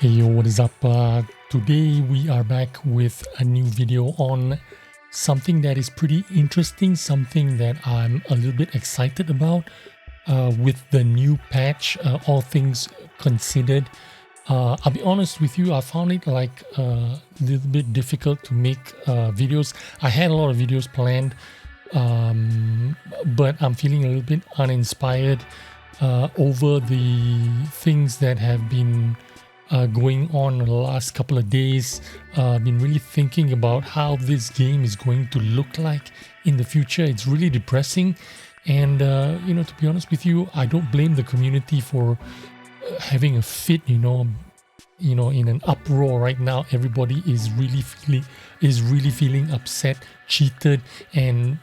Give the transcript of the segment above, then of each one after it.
Hey yo, what is up? Today we are back with a new video on something that is pretty interesting, something that I'm a little bit excited about with the new patch, all things considered. I'll be honest with you, I found it like a little bit difficult to make videos. I had a lot of videos planned, but I'm feeling a little bit uninspired over the things that have been going on in the last couple of days. I've been really thinking about how this game is going to look like in the future. It's really depressing, and to be honest with you, I don't blame the community for having a fit. In an uproar right now. Everybody is really feeling upset, cheated, and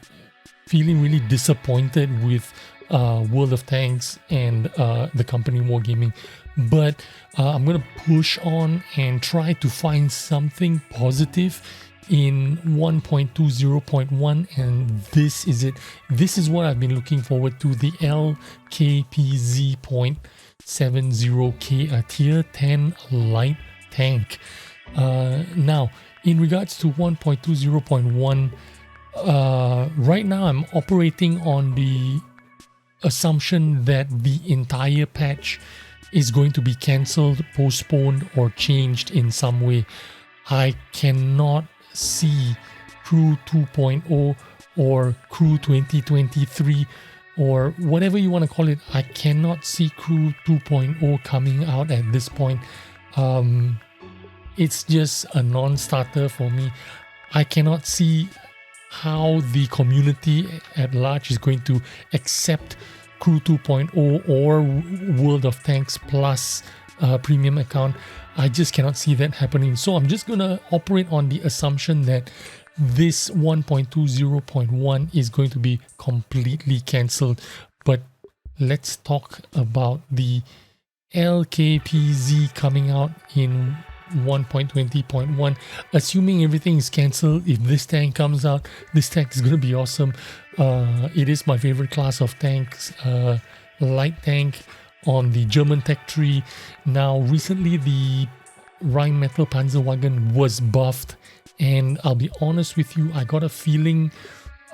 feeling really disappointed with World of Tanks and the company Wargaming. But I'm going to push on and try to find something positive in 1.20.1, and this is it. This is what I've been looking forward to, the LKpz.70K, a tier 10 light tank. Now, in regards to 1.20.1, right now I'm operating on the assumption that the entire patch is going to be cancelled, postponed, or changed in some way. I cannot see Crew 2.0 or Crew 2023 or whatever you want to call it. I cannot see Crew 2.0 coming out at this point. It's just a non-starter for me. I cannot see how the community at large is going to accept Crew 2.0 or World of Tanks Plus premium account. I just cannot see that happening. So I'm just gonna operate on the assumption that this 1.20.1 is going to be completely cancelled. But let's talk about the LKpz coming out in 1.20.1. Assuming everything is cancelled, if this tank comes out, this tank is going to be awesome. It is my favorite class of tanks, light tank on the German tech tree. Now recently the Rheinmetall Panzerwagen was buffed, and I'll be honest with you, I got a feeling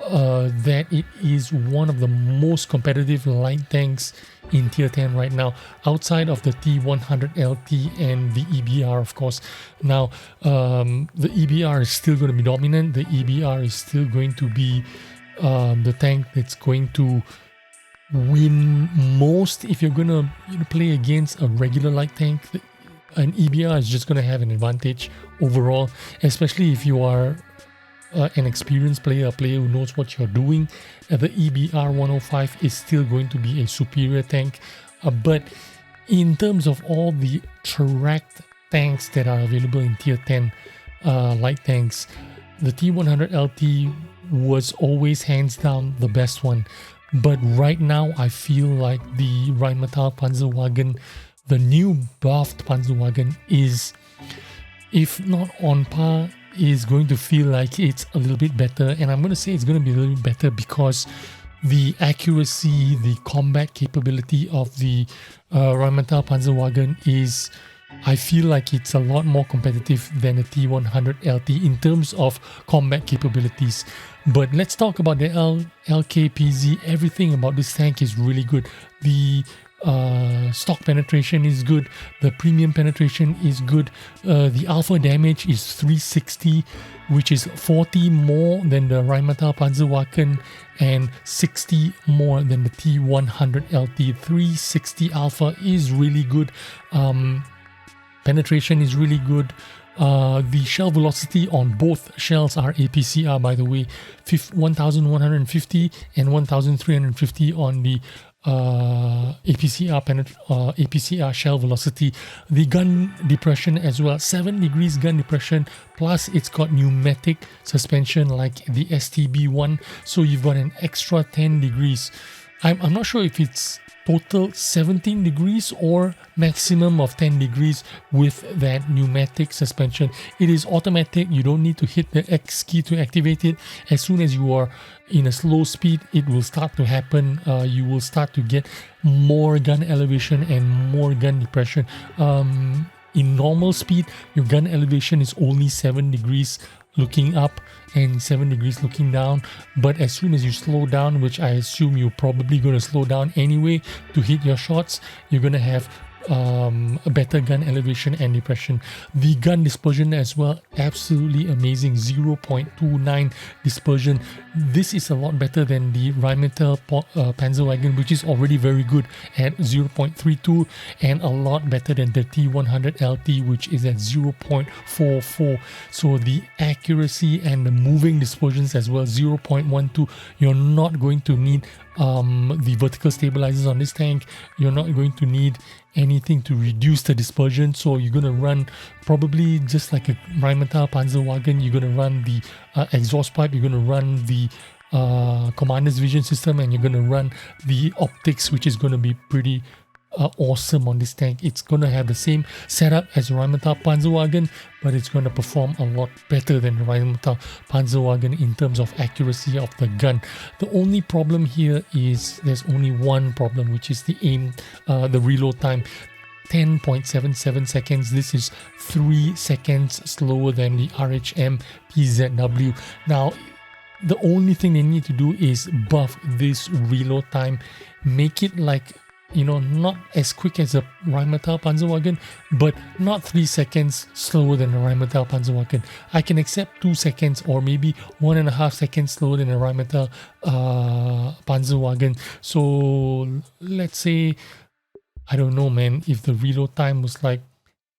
that it is one of the most competitive light tanks in tier 10 right now, outside of the T100LT and the EBR, of course. Now the EBR is still going to be dominant. The EBR is still going to be the tank that's going to win most. If you're going to play against a regular light tank, an EBR is just going to have an advantage overall, especially if you are an experienced player, a player who knows what you're doing. The EBR 105 is still going to be a superior tank. But in terms of all the tracked tanks that are available in tier 10 light tanks, the T100LT was always hands down the best one. But right now I feel like the Rheinmetall Panzerwagen, the new buffed Panzerwagen, is, if not on par, is going to feel like it's a little bit better. And I'm going to say it's going to be a little bit better because the accuracy, the combat capability of the Rheinmetall Panzerwagen is, I feel like it's a lot more competitive than the T100LT in terms of combat capabilities. But let's talk about the LKpz. Everything about this tank is really good. The stock penetration is good, the premium penetration is good, the alpha damage is 360, which is 40 more than the Rheinmetall Panzerwagen and 60 more than the T100LT. 360 alpha is really good. Penetration is really good. The shell velocity on both shells are APCR, by the way, 1150 and 1350 on the APCR shell velocity. The gun depression as well, 7 degrees gun depression, plus it's got pneumatic suspension like the STB1, so you've got an extra 10 degrees. I'm not sure if it's total 17 degrees or maximum of 10 degrees with that pneumatic suspension. It is automatic. You don't need to hit the X key to activate it. As soon as you are in a slow speed, it will start to happen. You will start to get more gun elevation and more gun depression. in normal speed, your gun elevation is only 7 degrees looking up and 7 degrees looking down. But as soon as you slow down, which I assume you're probably going to slow down anyway to hit your shots, you're going to have a better gun elevation and depression. The gun dispersion as well, absolutely amazing, 0.29 dispersion. This is a lot better than the Rheinmetall Panzerwagen, which is already very good at 0.32, and a lot better than the T100 LT, which is at 0.44. So the accuracy and the moving dispersions as well, 0.12. You're not going to need the vertical stabilizers on this tank. You're not going to need anything to reduce the dispersion, so you're going to run probably just like a Rheinmetall Panzerwagen. You're going to run the exhaust pipe, you're going to run the commander's vision system, and you're going to run the optics, which is going to be pretty awesome on this tank. It's going to have the same setup as Rheinmetall Panzerwagen, but it's going to perform a lot better than Rheinmetall Panzerwagen in terms of accuracy of the gun. The only problem here is there's only one problem, which is the aim, the reload time. 10.77 seconds. This is 3 seconds slower than the RHM PZW. Now, the only thing they need to do is buff this reload time, make it like, you know, not as quick as a Rheinmetall Panzerwagen, but not 3 seconds slower than a Rheinmetall Panzerwagen. I can accept 2 seconds or maybe 1.5 seconds slower than a Rheinmetall Panzerwagen. So let's say, I don't know, man, if the reload time was like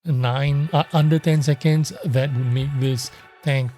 under 10 seconds, that would make this tank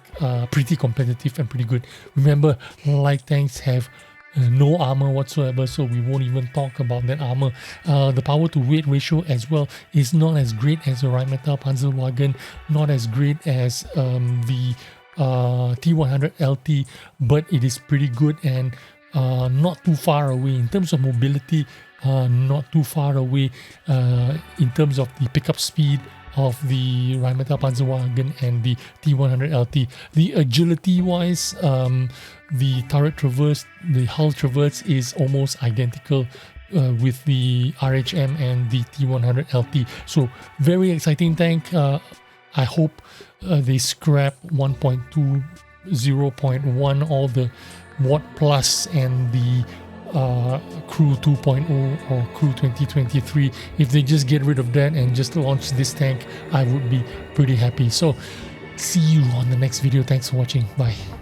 pretty competitive and pretty good. Remember, light tanks have no armor whatsoever, so we won't even talk about that armor. The power to weight ratio as well is not as great as the Rheinmetall Panzerwagen, not as great as the T100 LT, but it is pretty good and not too far away in terms of mobility. Not too far away in terms of the pickup speed of the Rheinmetall Panzerwagen and the T100 LT. The agility wise, the turret traverse, the hull traverse is almost identical with the RHM and the T100 LT. So very exciting tank. I hope they scrap 1.2, 0.1, all the Watt Plus and the Crew 2.0 or Crew 2023. If they just get rid of that and just launch this tank, I would be pretty happy. So see you on the next video. Thanks for watching. Bye.